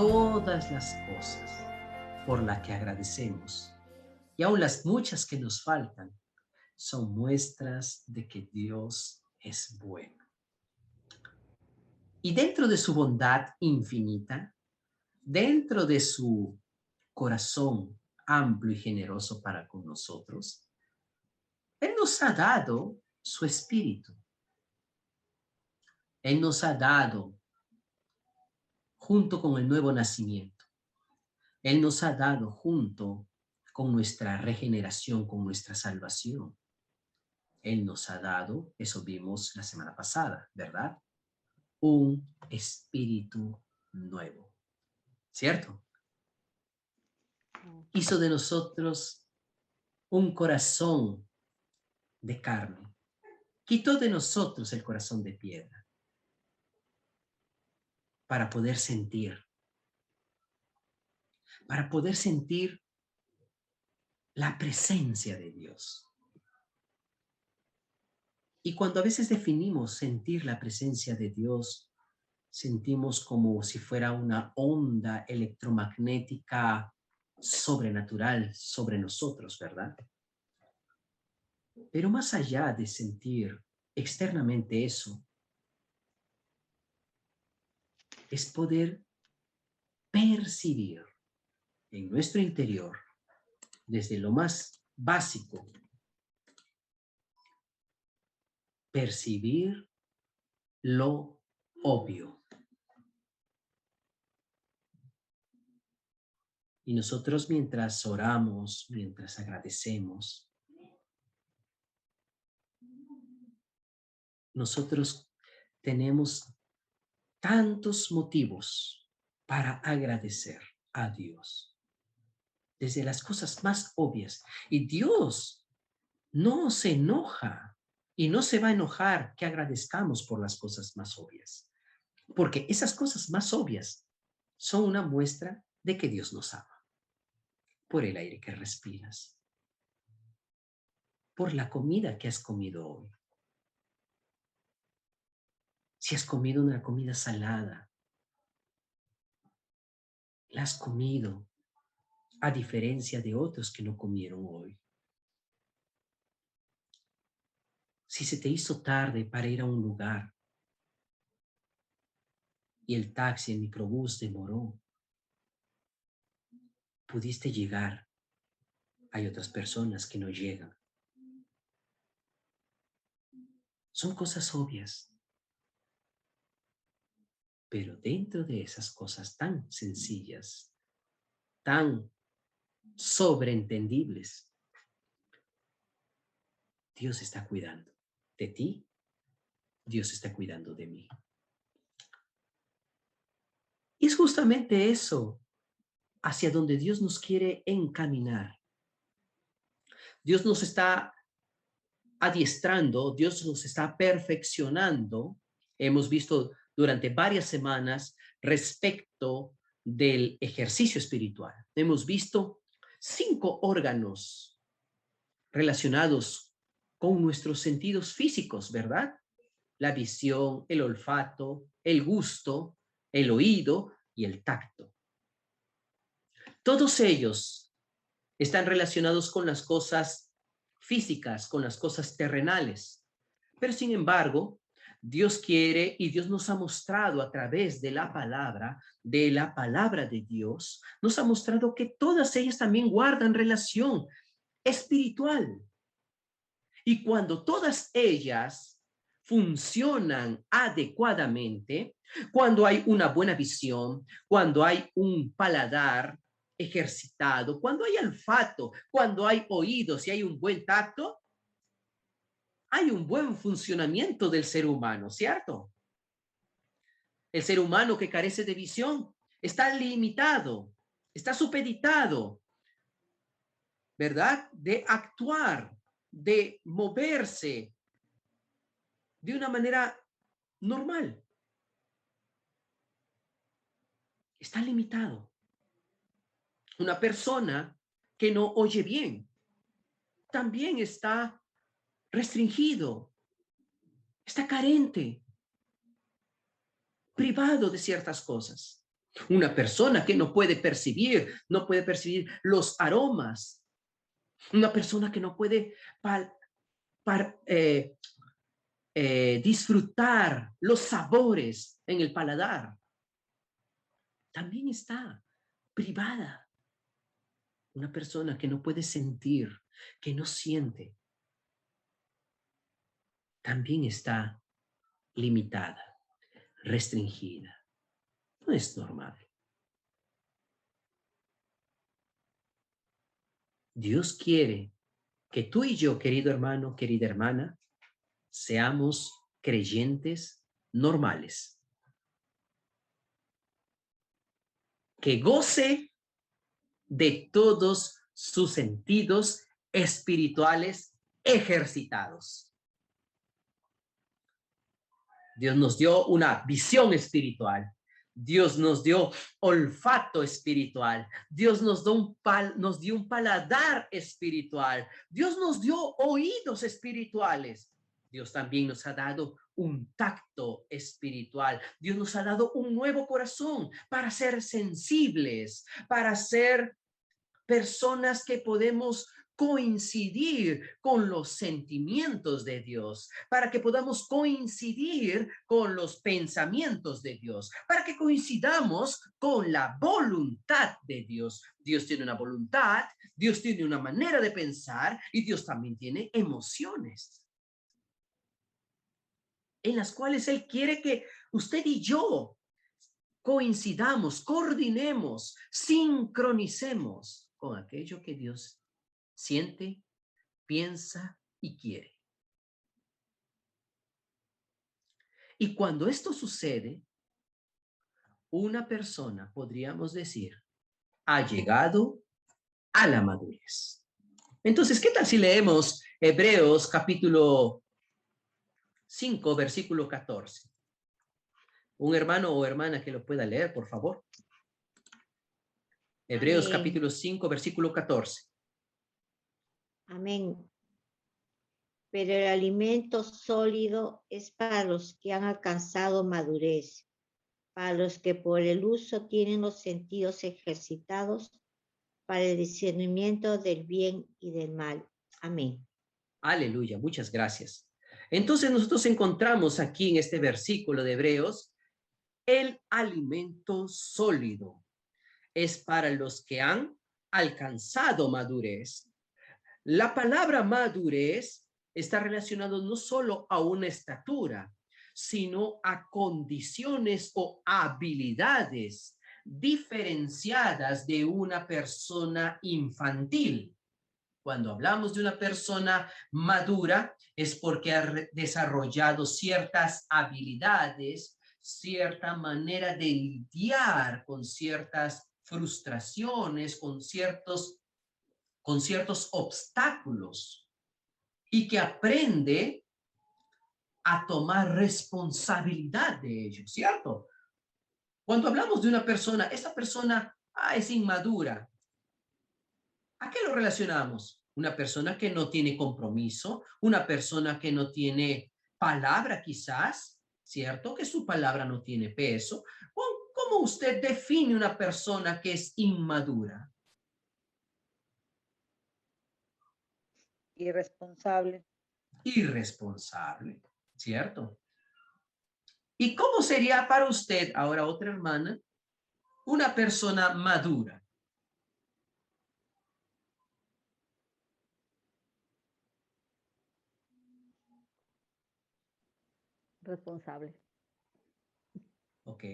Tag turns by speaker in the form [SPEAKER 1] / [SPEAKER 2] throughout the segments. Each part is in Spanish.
[SPEAKER 1] todas las cosas por las que agradecemos, y aun las muchas que nos faltan, son muestras de que Dios es bueno. Y dentro de su bondad infinita, dentro de su corazón amplio y generoso para con nosotros, Él nos ha dado su espíritu. Él nos ha dado, junto con el nuevo nacimiento, Él nos ha dado junto con nuestra regeneración, con nuestra salvación. Él nos ha dado, eso vimos la semana pasada, ¿verdad? Un espíritu nuevo, ¿cierto? Hizo de nosotros un corazón de carne. Quitó de nosotros el corazón de piedra para poder sentir la presencia de Dios. Y cuando a veces definimos sentir la presencia de Dios, sentimos como si fuera una onda electromagnética sobrenatural sobre nosotros, ¿verdad? Pero más allá de sentir externamente eso, es poder percibir en nuestro interior, desde lo más básico, percibir lo obvio. Y nosotros mientras oramos, mientras agradecemos, nosotros tenemos tantos motivos para agradecer a Dios, desde las cosas más obvias. Y Dios no se enoja y no se va a enojar que agradezcamos por las cosas más obvias, porque esas cosas más obvias son una muestra de que Dios nos ama. Por el aire que respiras, por la comida que has comido hoy. Si has comido una comida salada, la has comido a diferencia de otros que no comieron hoy. Si se te hizo tarde para ir a un lugar y el taxi, el microbús demoró, pudiste llegar. Hay otras personas que no llegan. Son cosas obvias. Pero dentro de esas cosas tan sencillas, tan sobreentendibles, Dios está cuidando de ti, Dios está cuidando de mí. Y es justamente eso hacia donde Dios nos quiere encaminar. Dios nos está adiestrando, Dios nos está perfeccionando. Hemos visto durante varias semanas respecto del ejercicio espiritual. Hemos visto 5 órganos relacionados con nuestros sentidos físicos, ¿verdad? La visión, el olfato, el gusto, el oído y el tacto. Todos ellos están relacionados con las cosas físicas, con las cosas terrenales. Pero sin embargo, Dios quiere y Dios nos ha mostrado a través de la palabra de Dios, nos ha mostrado que todas ellas también guardan relación espiritual. Y cuando todas ellas funcionan adecuadamente, cuando hay una buena visión, cuando hay un paladar ejercitado, cuando hay olfato, cuando hay oídos y hay un buen tacto, hay un buen funcionamiento del ser humano, ¿cierto? El ser humano que carece de visión está limitado, está supeditado, ¿verdad? De actuar, de moverse de una manera normal. Está limitado. Una persona que no oye bien también está restringido, está carente, privado de ciertas cosas. Una persona que no puede percibir los aromas. Una persona que no puede disfrutar los sabores en el paladar. También está privada. Una persona que no puede sentir, que no siente, también está limitada, restringida. No es normal. Dios quiere que tú y yo, querido hermano, querida hermana, seamos creyentes normales, que goce de todos sus sentidos espirituales ejercitados. Dios nos dio una visión espiritual. Dios nos dio olfato espiritual. Dios nos dio un paladar espiritual. Dios nos dio oídos espirituales. Dios también nos ha dado un tacto espiritual. Dios nos ha dado un nuevo corazón para ser sensibles, para ser personas que podemos coincidir con los sentimientos de Dios, para que podamos coincidir con los pensamientos de Dios, para que coincidamos con la voluntad de Dios. Dios tiene una voluntad, Dios tiene una manera de pensar y Dios también tiene emociones en las cuales Él quiere que usted y yo coincidamos, coordinemos, sincronicemos con aquello que Dios siente, piensa y quiere. Y cuando esto sucede, una persona, podríamos decir, ha llegado a la madurez. Entonces, ¿qué tal si leemos Hebreos capítulo 5, versículo 14? Un hermano o hermana que lo pueda leer, por favor. Hebreos
[SPEAKER 2] Amén.
[SPEAKER 1] capítulo 5, versículo 14.
[SPEAKER 2] Amén. Pero el alimento sólido es para los que han alcanzado madurez, para los que por el uso tienen los sentidos ejercitados para el discernimiento del bien y del mal. Amén.
[SPEAKER 1] Aleluya, muchas gracias. Entonces nosotros encontramos aquí en este versículo de Hebreos el alimento sólido. Es para los que han alcanzado madurez. La palabra madurez está relacionado no solo a una estatura, sino a condiciones o habilidades diferenciadas de una persona infantil. Cuando hablamos de una persona madura es porque ha desarrollado ciertas habilidades, cierta manera de lidiar con ciertas frustraciones, con ciertos obstáculos y que aprende a tomar responsabilidad de ellos, ¿cierto? Cuando hablamos de una persona, esta persona es inmadura. ¿A qué lo relacionamos? Una persona que no tiene compromiso, una persona que no tiene palabra quizás, ¿cierto? Que su palabra no tiene peso. ¿Cómo usted define una persona que es inmadura?
[SPEAKER 3] Irresponsable.
[SPEAKER 1] Irresponsable, ¿cierto? ¿Y cómo sería para usted, ahora otra hermana, una persona madura?
[SPEAKER 3] Responsable.
[SPEAKER 1] Ok,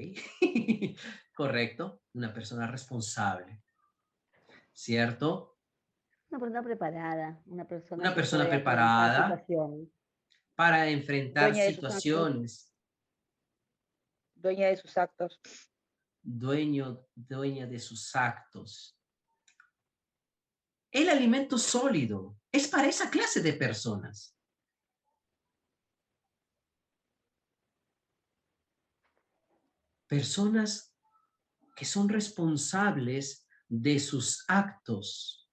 [SPEAKER 1] correcto, una persona responsable, ¿cierto?
[SPEAKER 3] Una persona preparada,
[SPEAKER 1] Una
[SPEAKER 3] que
[SPEAKER 1] persona
[SPEAKER 3] puede afrontar
[SPEAKER 1] preparada
[SPEAKER 3] situaciones,
[SPEAKER 1] para enfrentar
[SPEAKER 3] dueña de sus actos,
[SPEAKER 1] situaciones,
[SPEAKER 3] dueña de sus actos.
[SPEAKER 1] dueña de sus actos. El alimento sólido es para esa clase de personas. Personas que son responsables de sus actos.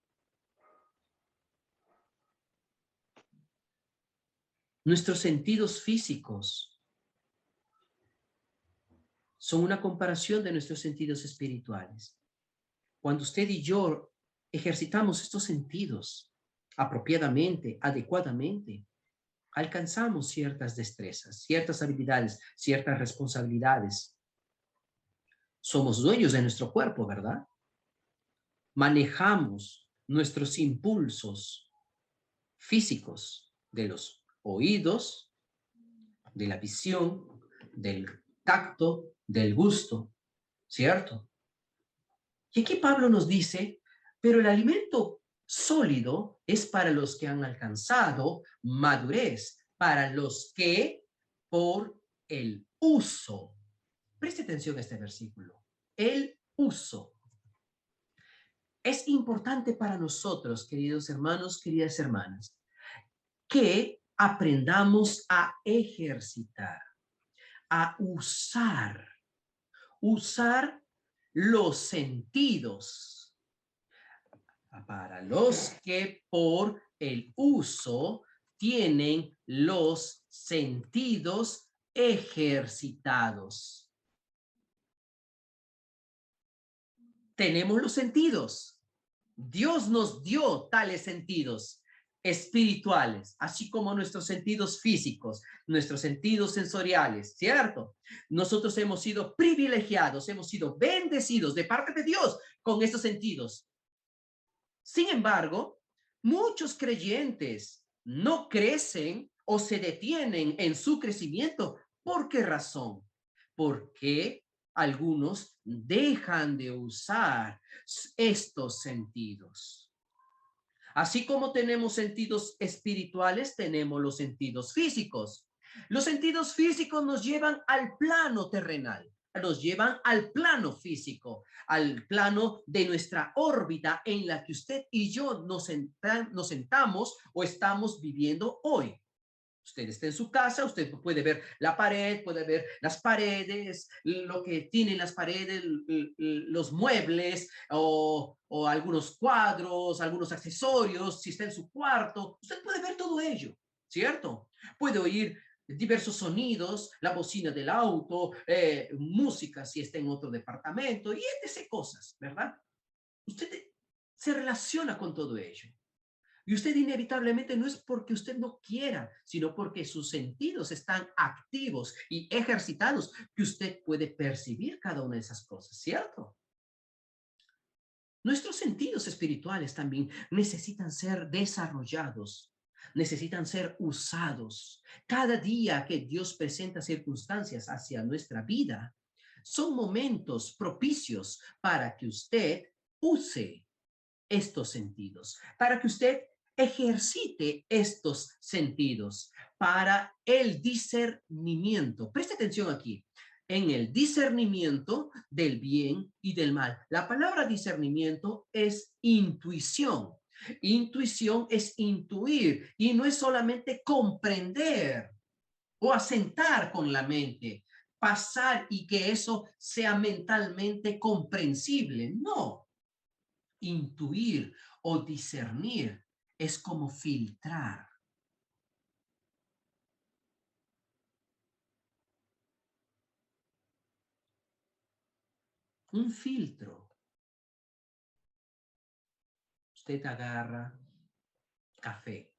[SPEAKER 1] Nuestros sentidos físicos son una comparación de nuestros sentidos espirituales. Cuando usted y yo ejercitamos estos sentidos apropiadamente, adecuadamente, alcanzamos ciertas destrezas, ciertas habilidades, ciertas responsabilidades. Somos dueños de nuestro cuerpo, ¿verdad? Manejamos nuestros impulsos físicos de los oídos, de la visión, del tacto, del gusto, ¿cierto? Y aquí Pablo nos dice, pero el alimento sólido es para los que han alcanzado madurez, para los que por el uso, preste atención a este versículo, el uso. Es importante para nosotros, queridos hermanos, queridas hermanas, que aprendamos a ejercitar, a usar los sentidos para los que por el uso tienen los sentidos ejercitados. Tenemos los sentidos. Dios nos dio tales sentidos espirituales, así como nuestros sentidos físicos, nuestros sentidos sensoriales, ¿cierto? Nosotros hemos sido privilegiados, hemos sido bendecidos de parte de Dios con estos sentidos. Sin embargo, muchos creyentes no crecen o se detienen en su crecimiento. ¿Por qué razón? Porque algunos dejan de usar estos sentidos. Así como tenemos sentidos espirituales, tenemos los sentidos físicos. Los sentidos físicos nos llevan al plano terrenal, nos llevan al plano físico, al plano de nuestra órbita en la que usted y yo nos sentamos o estamos viviendo hoy. Usted está en su casa, usted puede ver la pared, puede ver las paredes, lo que tienen las paredes, los muebles o algunos cuadros, algunos accesorios, si está en su cuarto, usted puede ver todo ello, ¿cierto? Puede oír diversos sonidos, la bocina del auto, música si está en otro departamento y etc. cosas, ¿verdad? Usted se relaciona con todo ello. Y usted inevitablemente no es porque usted no quiera, sino porque sus sentidos están activos y ejercitados, que usted puede percibir cada una de esas cosas, ¿cierto? Nuestros sentidos espirituales también necesitan ser desarrollados, necesitan ser usados. Cada día que Dios presenta circunstancias hacia nuestra vida, son momentos propicios para que usted use estos sentidos, para que usted ejercite estos sentidos para el discernimiento. Preste atención aquí, en el discernimiento del bien y del mal. La palabra discernimiento es intuición. Intuición es intuir y no es solamente comprender o asentar con la mente, pasar y que eso sea mentalmente comprensible. No. Intuir o discernir es como filtrar. Un filtro. Usted agarra café.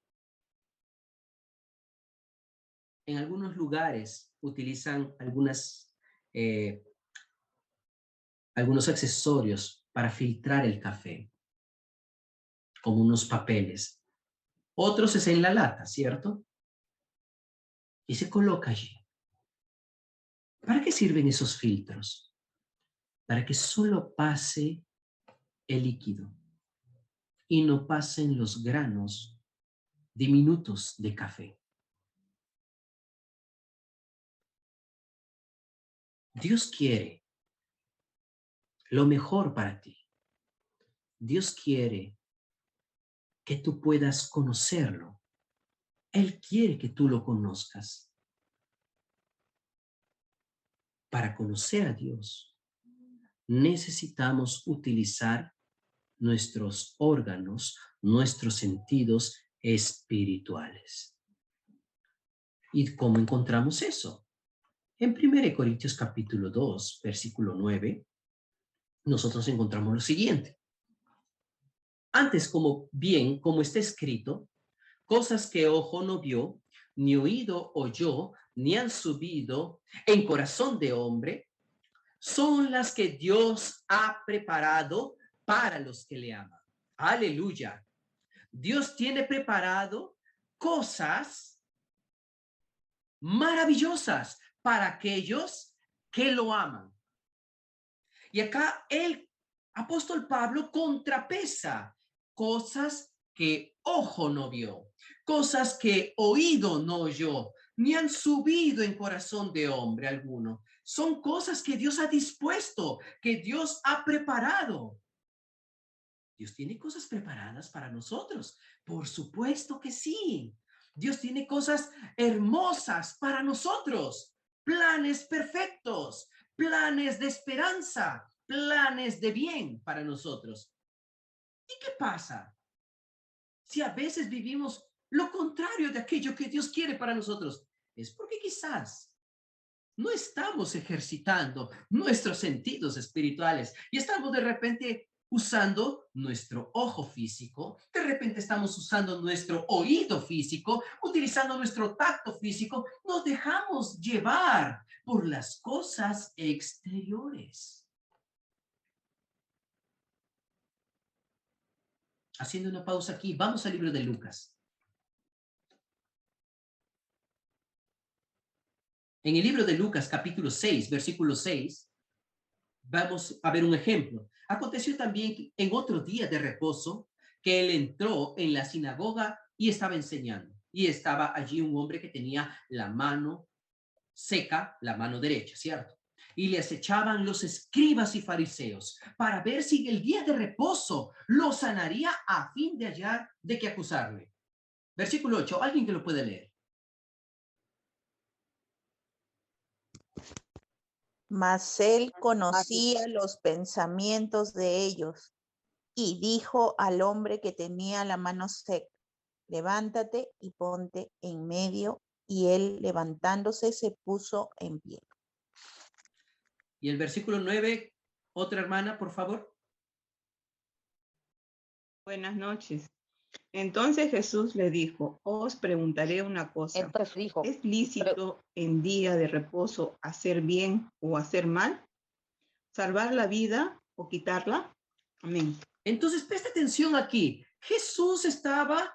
[SPEAKER 1] En algunos lugares utilizan algunos accesorios para filtrar el café, como unos papeles. Otros es en la lata, ¿cierto? Y se coloca allí. ¿Para qué sirven esos filtros? Para que solo pase el líquido y no pasen los granos diminutos de café. Dios quiere lo mejor para ti. Dios quiere que tú puedas conocerlo. Él quiere que tú lo conozcas. Para conocer a Dios, necesitamos utilizar nuestros órganos, nuestros sentidos espirituales. ¿Y cómo encontramos eso? En 1 Corintios capítulo 2, versículo 9, nosotros encontramos lo siguiente. Antes, como está escrito, cosas que ojo no vio, ni oído oyó, ni han subido en corazón de hombre, son las que Dios ha preparado para los que le aman. Aleluya. Dios tiene preparado cosas maravillosas para aquellos que lo aman. Y acá el apóstol Pablo contrapesa cosas que ojo no vio, cosas que oído no oyó, ni han subido en corazón de hombre alguno. Son cosas que Dios ha dispuesto, que Dios ha preparado. Dios tiene cosas preparadas para nosotros. Por supuesto que sí. Dios tiene cosas hermosas para nosotros. Planes perfectos, planes de esperanza, planes de bien para nosotros. ¿Y qué pasa si a veces vivimos lo contrario de aquello que Dios quiere para nosotros? Es porque quizás no estamos ejercitando nuestros sentidos espirituales y estamos de repente usando nuestro ojo físico, de repente estamos usando nuestro oído físico, utilizando nuestro tacto físico, nos dejamos llevar por las cosas exteriores. Haciendo una pausa aquí, vamos al libro de Lucas. En el libro de Lucas, capítulo 6, versículo 6, vamos a ver un ejemplo. Aconteció también en otro día de reposo que él entró en la sinagoga y estaba enseñando. Y estaba allí un hombre que tenía la mano seca, la mano derecha, ¿cierto? Y le acechaban los escribas y fariseos para ver si en el día de reposo lo sanaría a fin de hallar de qué acusarle. Versículo 8, alguien que lo puede leer.
[SPEAKER 4] Mas él conocía los pensamientos de ellos y dijo al hombre que tenía la mano seca, levántate y ponte en medio. Y él, levantándose, se puso en pie.
[SPEAKER 1] Y el versículo 9, otra hermana, por favor.
[SPEAKER 5] Buenas noches. Entonces Jesús le dijo, os preguntaré una cosa.
[SPEAKER 3] Entonces dijo,
[SPEAKER 5] ¿Es lícito en día de reposo hacer bien o hacer mal? ¿Salvar la vida o quitarla? Amén.
[SPEAKER 1] Entonces, presta atención aquí. Jesús estaba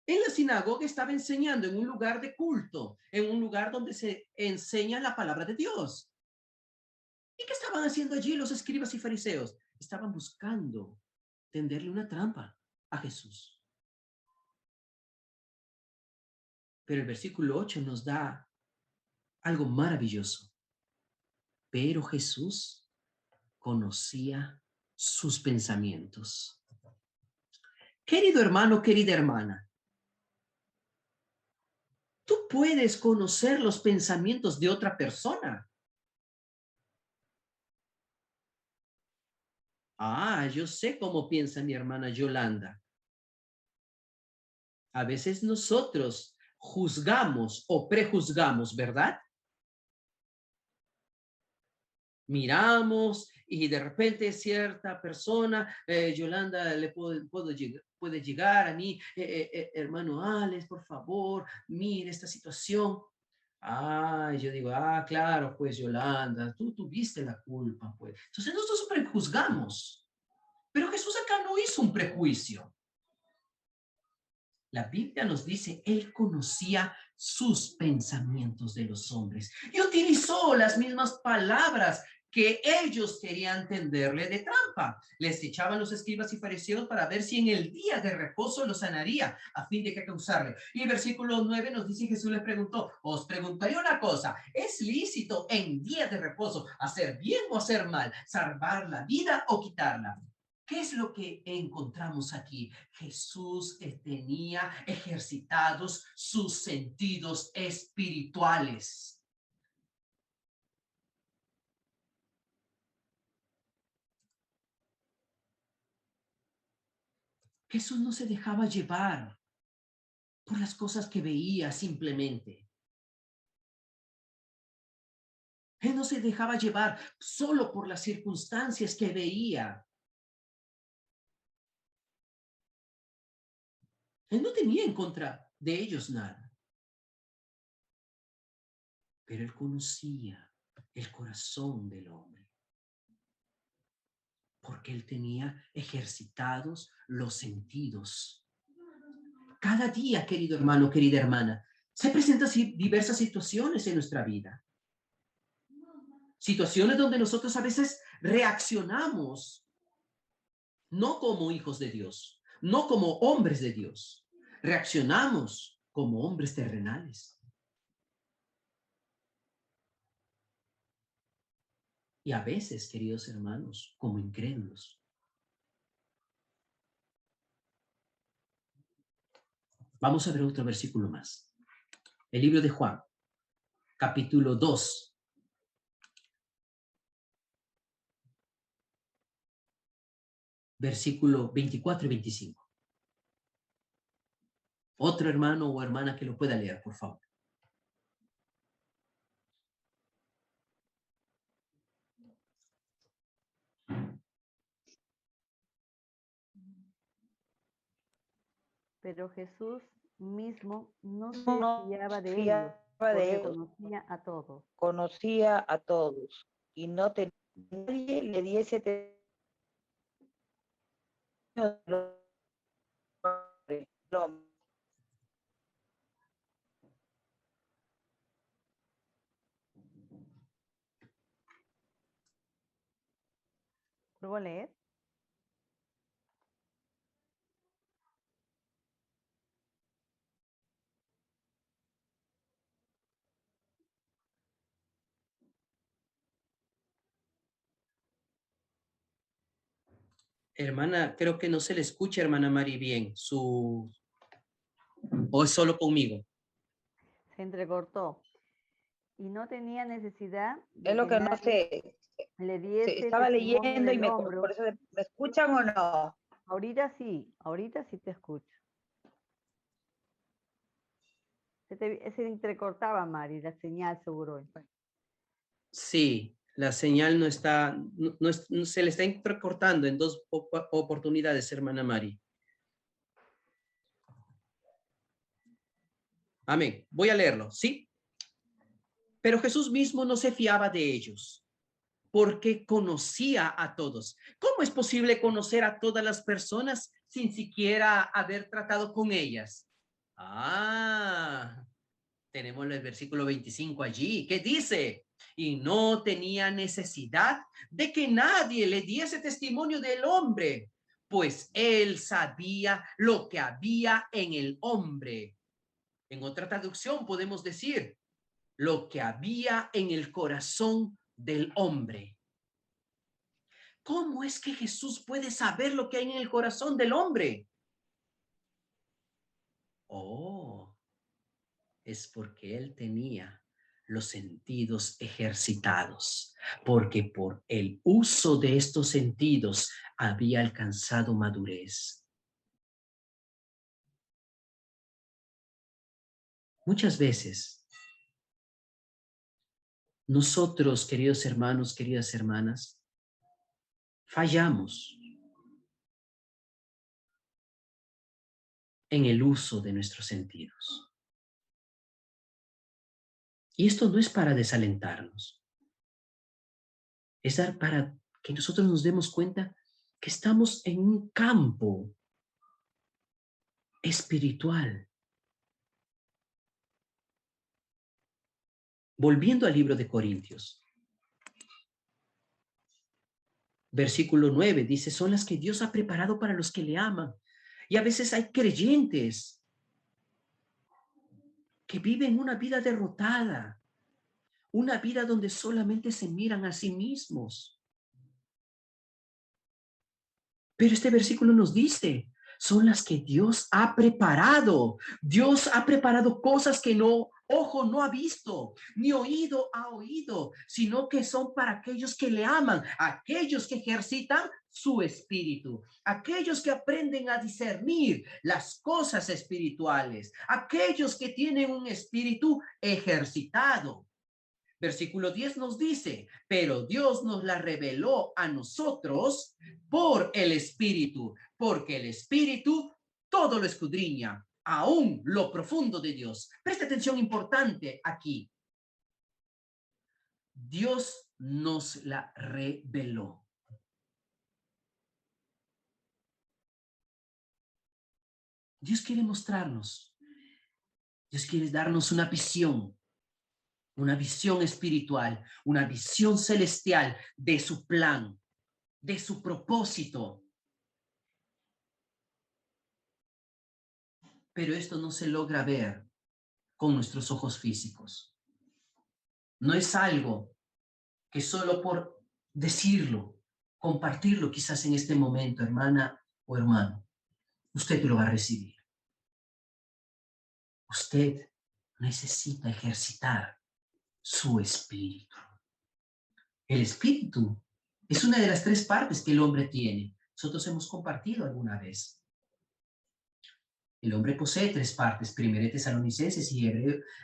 [SPEAKER 1] en la sinagoga, estaba enseñando en un lugar de culto, en un lugar donde se enseña la palabra de Dios. ¿Y qué estaban haciendo allí los escribas y fariseos? Estaban buscando tenderle una trampa a Jesús. Pero el versículo 8 nos da algo maravilloso. Pero Jesús conocía sus pensamientos. Querido hermano, querida hermana, tú puedes conocer los pensamientos de otra persona. Ah, yo sé cómo piensa mi hermana Yolanda. A veces nosotros juzgamos o prejuzgamos, ¿verdad? Miramos y de repente cierta persona, Yolanda, puede llegar a mí, hermano Alex, por favor, mire esta situación. Ah, yo digo, ah, claro, pues Yolanda, tú tuviste la culpa, pues. Entonces nosotros prejuzgamos, pero Jesús acá no hizo un prejuicio. La Biblia nos dice, él conocía sus pensamientos de los hombres y utilizó las mismas palabras que ellos querían tenderle de trampa. Les echaban los escribas y fariseos para ver si en el día de reposo lo sanaría, a fin de que causarle. Y el versículo 9 nos dice, Jesús les preguntó, os preguntaré una cosa, ¿es lícito en día de reposo hacer bien o hacer mal, salvar la vida o quitarla? ¿Qué es lo que encontramos aquí? Jesús tenía ejercitados sus sentidos espirituales. Jesús no se dejaba llevar por las cosas que veía simplemente. Él no se dejaba llevar solo por las circunstancias que veía. Él no tenía en contra de ellos nada. Pero él conocía el corazón del hombre. Porque él tenía ejercitados los sentidos. Cada día, querido hermano, querida hermana, se presentan diversas situaciones en nuestra vida. Situaciones donde nosotros a veces reaccionamos, no como hijos de Dios, no como hombres de Dios. Reaccionamos como hombres terrenales. Y a veces, queridos hermanos, como incrédulos. Vamos a ver otro versículo más. El libro de Juan, capítulo 2. Versículo 24 y 25. Otro hermano o hermana que lo pueda leer, por favor.
[SPEAKER 3] Pero Jesús mismo no se
[SPEAKER 6] No
[SPEAKER 3] fiaba de
[SPEAKER 6] fiaba
[SPEAKER 3] ellos,
[SPEAKER 6] de
[SPEAKER 3] porque
[SPEAKER 6] ellos,
[SPEAKER 3] conocía a todos.
[SPEAKER 6] conocía a todos y no tenía nadie le diese testimonio del hombre.
[SPEAKER 3] ¿Puedo leer?
[SPEAKER 1] Hermana, creo que no se le escucha, hermana Mari, bien. ¿O es solo conmigo?
[SPEAKER 3] Se entrecortó. Y no tenía necesidad
[SPEAKER 6] Es
[SPEAKER 3] de
[SPEAKER 6] lo
[SPEAKER 3] que
[SPEAKER 6] que no
[SPEAKER 3] nadie
[SPEAKER 6] sé.
[SPEAKER 3] le diese
[SPEAKER 6] Estaba
[SPEAKER 3] testimonio
[SPEAKER 6] leyendo y
[SPEAKER 3] del
[SPEAKER 6] por
[SPEAKER 3] hombro.
[SPEAKER 6] eso me escuchan o no.
[SPEAKER 3] Ahorita sí te escucho. Se entrecortaba, Mari, la señal seguro.
[SPEAKER 1] Sí, la señal no está, no se le está entrecortando en dos oportunidades, hermana Mari. Amén. Voy a leerlo, ¿sí? Pero Jesús mismo no se fiaba de ellos, porque conocía a todos. ¿Cómo es posible conocer a todas las personas sin siquiera haber tratado con ellas? Tenemos el versículo 25 allí, que dice, y no tenía necesidad de que nadie le diese testimonio del hombre, pues él sabía lo que había en el hombre. En otra traducción podemos decir, lo que había en el corazón del hombre. ¿Cómo es que Jesús puede saber lo que hay en el corazón del hombre? Es porque él tenía los sentidos ejercitados, porque por el uso de estos sentidos había alcanzado madurez. Muchas veces, nosotros, queridos hermanos, queridas hermanas, fallamos en el uso de nuestros sentidos. Y esto no es para desalentarnos, es para que nosotros nos demos cuenta que estamos en un campo espiritual. Volviendo al libro de Corintios, versículo 9 dice, son las que Dios ha preparado para los que le aman. Y a veces hay creyentes que viven una vida derrotada, una vida donde solamente se miran a sí mismos. Pero este versículo nos dice, son las que Dios ha preparado. Dios ha preparado cosas que ojo no ha visto, ni oído ha oído, sino que son para aquellos que le aman, aquellos que ejercitan su espíritu, aquellos que aprenden a discernir las cosas espirituales, aquellos que tienen un espíritu ejercitado. Versículo 10 nos dice, pero Dios nos la reveló a nosotros por el Espíritu, porque el Espíritu todo lo escudriña, aún lo profundo de Dios. Presta atención importante aquí. Dios nos la reveló. Dios quiere mostrarnos. Dios quiere darnos una visión espiritual, una visión celestial de su plan, de su propósito. Pero esto no se logra ver con nuestros ojos físicos. No es algo que solo por decirlo, compartirlo quizás en este momento, hermana o hermano, usted lo va a recibir. Usted necesita ejercitar su espíritu. El espíritu es una de las tres partes que el hombre tiene. Nosotros hemos compartido alguna vez. El hombre posee tres partes. 1 Tesalonicenses y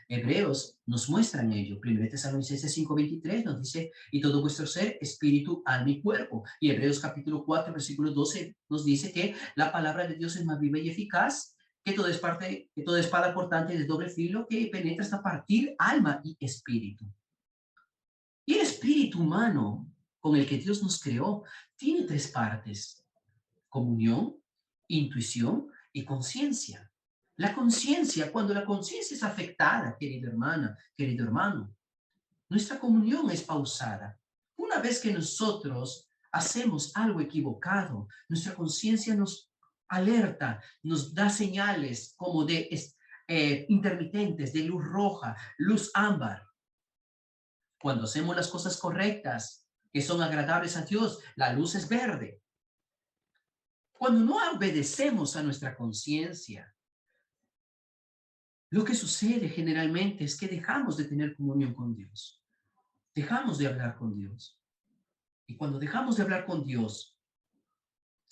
[SPEAKER 1] Hebreos nos muestran ello. 1 Tesalonicenses 5:23 nos dice, y todo vuestro ser, espíritu, alma y cuerpo. Y Hebreos capítulo 4, versículo 12 nos dice que la palabra de Dios es más viva y eficaz que toda espada cortante de doble filo que penetra hasta partir alma y espíritu. Y el espíritu humano con el que Dios nos creó tiene tres partes: comunión, intuición y conciencia. La conciencia, cuando la conciencia es afectada, querida hermana, querido hermano, nuestra comunión es pausada. Una vez que nosotros hacemos algo equivocado, nuestra conciencia nos alerta, nos da señales como de intermitentes, de luz roja, luz ámbar. Cuando hacemos las cosas correctas, que son agradables a Dios, la luz es verde. Cuando no obedecemos a nuestra conciencia, lo que sucede generalmente es que dejamos de tener comunión con Dios. Dejamos de hablar con Dios. Y cuando dejamos de hablar con Dios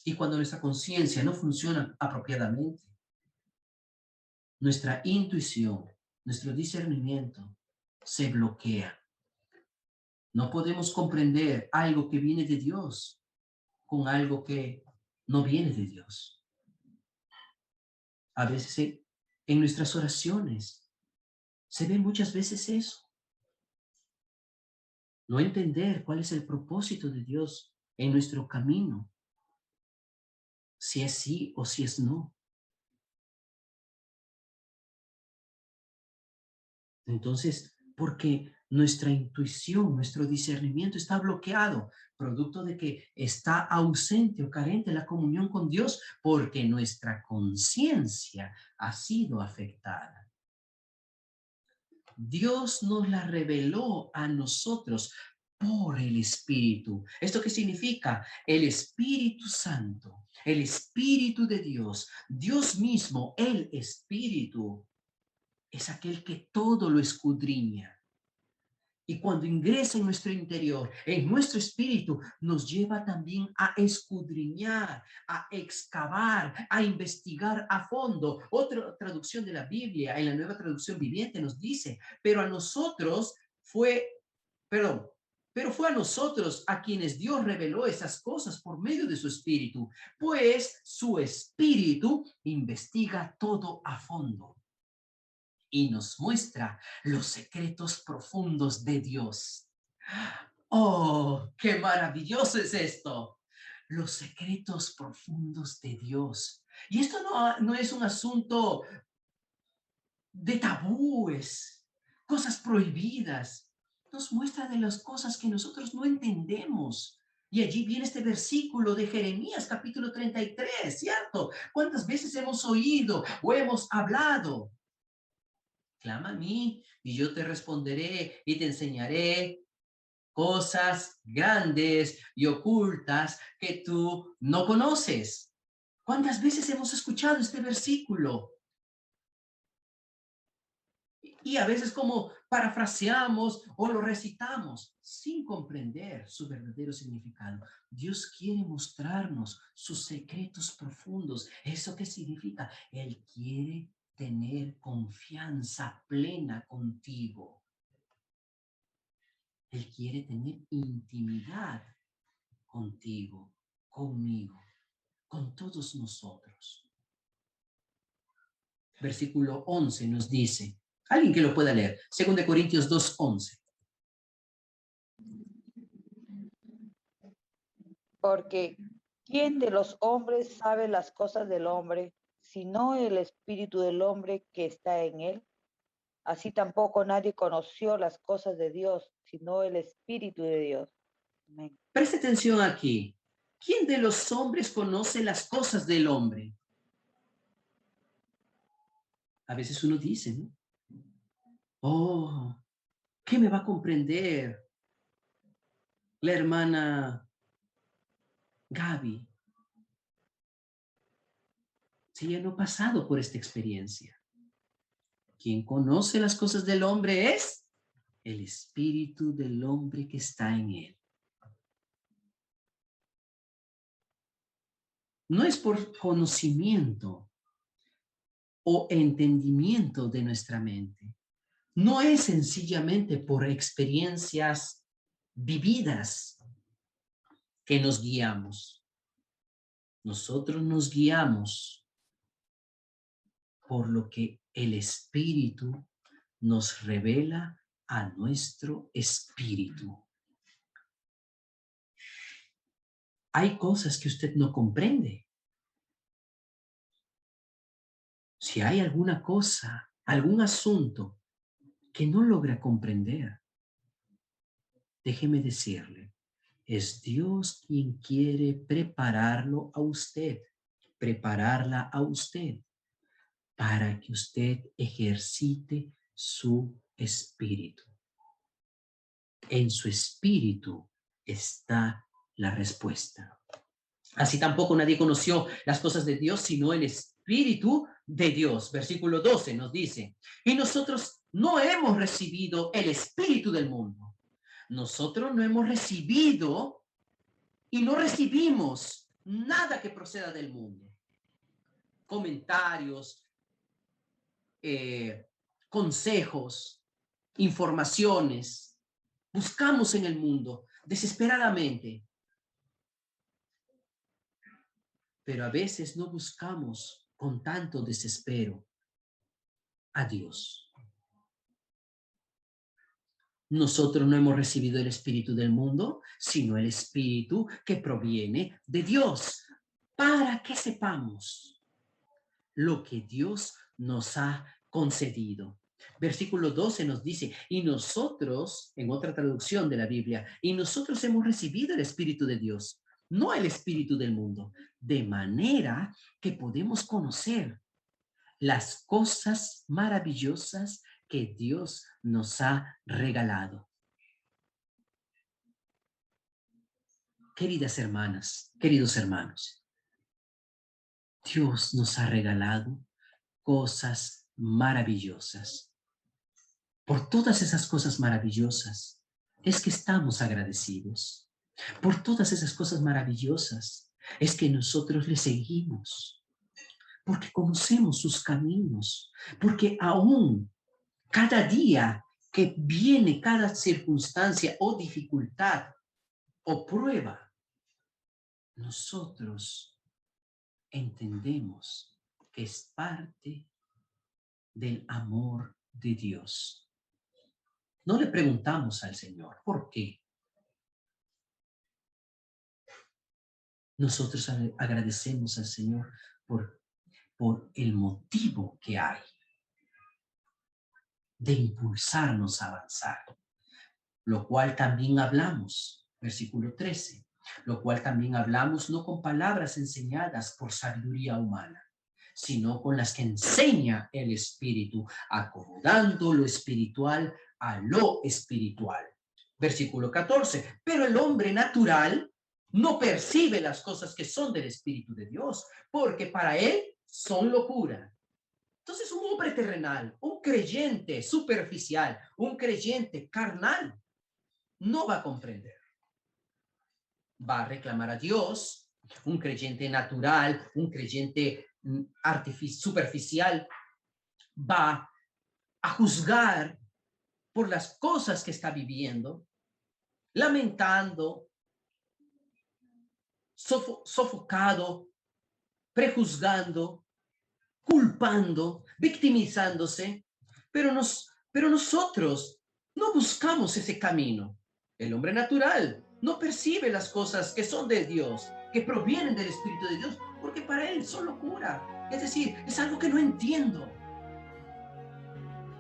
[SPEAKER 1] y cuando nuestra conciencia no funciona apropiadamente, nuestra intuición, nuestro discernimiento se bloquea. No podemos comprender algo que viene de Dios con algo que no viene de Dios. A veces en nuestras oraciones se ve muchas veces eso. No entender cuál es el propósito de Dios en nuestro camino. Si es sí o si es no. Entonces, porque nuestra intuición, nuestro discernimiento está bloqueado, producto de que está ausente o carente la comunión con Dios, porque nuestra conciencia ha sido afectada. Dios nos la reveló a nosotros por el Espíritu. ¿Esto qué significa? El Espíritu Santo, el Espíritu de Dios, Dios mismo, el Espíritu, es aquel que todo lo escudriña. Y cuando ingresa en nuestro interior, en nuestro espíritu, nos lleva también a escudriñar, a excavar, a investigar a fondo. Otra traducción de la Biblia, en la Nueva Traducción Viviente, nos dice, pero a nosotros pero fue a nosotros a quienes Dios reveló esas cosas por medio de su espíritu, pues su espíritu investiga todo a fondo y nos muestra los secretos profundos de Dios. ¡Oh, qué maravilloso es esto! Los secretos profundos de Dios. Y esto no es un asunto de tabúes, cosas prohibidas. Nos muestra de las cosas que nosotros no entendemos. Y allí viene este versículo de Jeremías capítulo 33, ¿cierto? ¿Cuántas veces hemos oído o hemos hablado? Clama a mí y yo te responderé y te enseñaré cosas grandes y ocultas que tú no conoces. ¿Cuántas veces hemos escuchado este versículo? Y a veces como parafraseamos o lo recitamos sin comprender su verdadero significado. Dios quiere mostrarnos sus secretos profundos. ¿Eso qué significa? Él quiere tener confianza plena contigo. Él quiere tener intimidad contigo, conmigo, con todos nosotros. Versículo 11 nos dice, alguien que lo pueda leer, 2 Corintios 2:11.
[SPEAKER 6] Porque ¿quién de los hombres sabe las cosas del hombre, sino el espíritu del hombre que está en él? Así tampoco nadie conoció las cosas de Dios, sino el espíritu de Dios. Amén.
[SPEAKER 1] Preste atención aquí. ¿Quién de los hombres conoce las cosas del hombre? A veces uno dice, ¿no? Oh, ¿qué me va a comprender la hermana Gaby? Si ella no ha pasado por esta experiencia. Quien conoce las cosas del hombre es el espíritu del hombre que está en él. No es por conocimiento o entendimiento de nuestra mente. No es sencillamente por experiencias vividas que nos guiamos. Nosotros nos guiamos por lo que el Espíritu nos revela a nuestro espíritu. Hay cosas que usted no comprende. Si hay alguna cosa, algún asunto que no logra comprender, déjeme decirle, es Dios quien quiere prepararlo a usted, prepararla a usted, para que usted ejercite su espíritu. En su espíritu está la respuesta. Así tampoco nadie conoció las cosas de Dios, sino el Espíritu de Dios. Versículo 12 nos dice, y nosotros no hemos recibido el espíritu del mundo. Nosotros no hemos recibido y no recibimos nada que proceda del mundo. Comentarios, consejos, informaciones. Buscamos en el mundo desesperadamente. Pero a veces no buscamos con tanto desespero a Dios. Nosotros no hemos recibido el espíritu del mundo, sino el espíritu que proviene de Dios, para que sepamos lo que Dios nos ha concedido. Versículo 12 nos dice, y nosotros, en otra traducción de la Biblia, y nosotros hemos recibido el espíritu de Dios, no el espíritu del mundo, de manera que podemos conocer las cosas maravillosas que Dios nos ha regalado. Queridas hermanas, queridos hermanos, Dios nos ha regalado cosas maravillosas. Por todas esas cosas maravillosas es que estamos agradecidos. Por todas esas cosas maravillosas es que nosotros le seguimos. Porque conocemos sus caminos. Porque aún cada día que viene, cada circunstancia o dificultad o prueba, nosotros entendemos que es parte del amor de Dios. No le preguntamos al Señor, ¿por qué? Nosotros agradecemos al Señor por el motivo que hay de impulsarnos a avanzar, lo cual también hablamos, versículo 13, lo cual también hablamos no con palabras enseñadas por sabiduría humana, sino con las que enseña el Espíritu, acomodando lo espiritual a lo espiritual. Versículo 14, pero el hombre natural no percibe las cosas que son del Espíritu de Dios, porque para él son locura. Entonces un hombre terrenal, un creyente superficial, un creyente carnal, no va a comprender. Va a reclamar a Dios. Un creyente natural, un creyente superficial, va a juzgar por las cosas que está viviendo, lamentando, sofocado, prejuzgando, culpando, victimizándose, pero nosotros no buscamos ese camino. El hombre natural no percibe las cosas que son de Dios, que provienen del Espíritu de Dios, porque para él son locura. Es decir, es algo que no entiendo.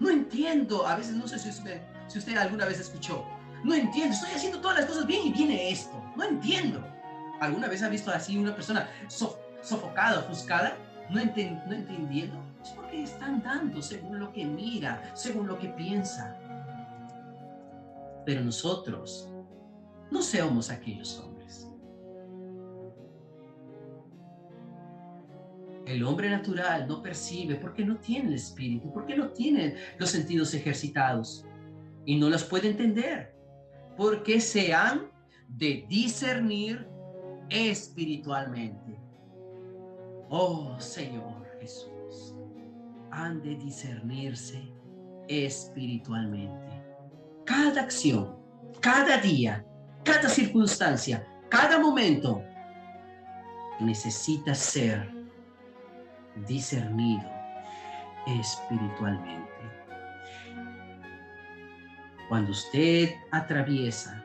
[SPEAKER 1] No entiendo. A veces, no sé si usted alguna vez escuchó. No entiendo, estoy haciendo todas las cosas bien y viene esto. No entiendo. ¿Alguna vez ha visto así una persona sofocada, ofuscada? No entendiendo. Es porque están dando según lo que mira, según lo que piensa. Pero nosotros no seamos aquellos hombres. El hombre natural no percibe porque no tiene el espíritu, porque no tiene los sentidos ejercitados y no las puede entender, porque se han de discernir espiritualmente. Oh Señor Jesús, han de discernirse espiritualmente. Cada acción, cada día, cada circunstancia, cada momento necesita ser discernido espiritualmente. Cuando usted atraviesa,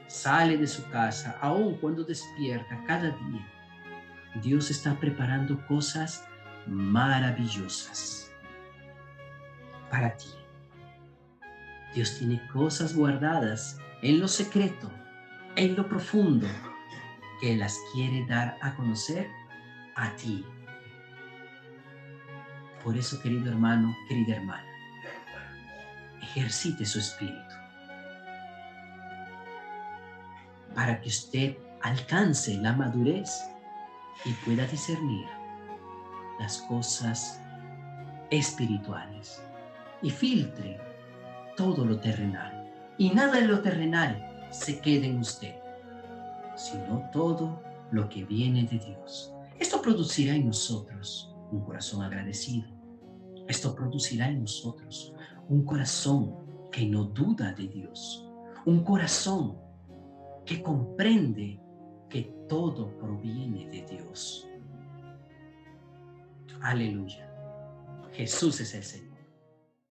[SPEAKER 1] sale de su casa, aun cuando despierta cada día, Dios está preparando cosas maravillosas para ti. Dios tiene cosas guardadas en lo secreto, en lo profundo, que las quiere dar a conocer a ti. Por eso, querido hermano, querida hermana, ejercite su espíritu para que usted alcance la madurez y pueda discernir las cosas espirituales y filtre todo lo terrenal. Y nada de lo terrenal se quede en usted, sino todo lo que viene de Dios. Esto producirá en nosotros un corazón agradecido. Esto producirá en nosotros un corazón que no duda de Dios. Un corazón que comprende que todo proviene de Dios. Aleluya. Jesús es el Señor.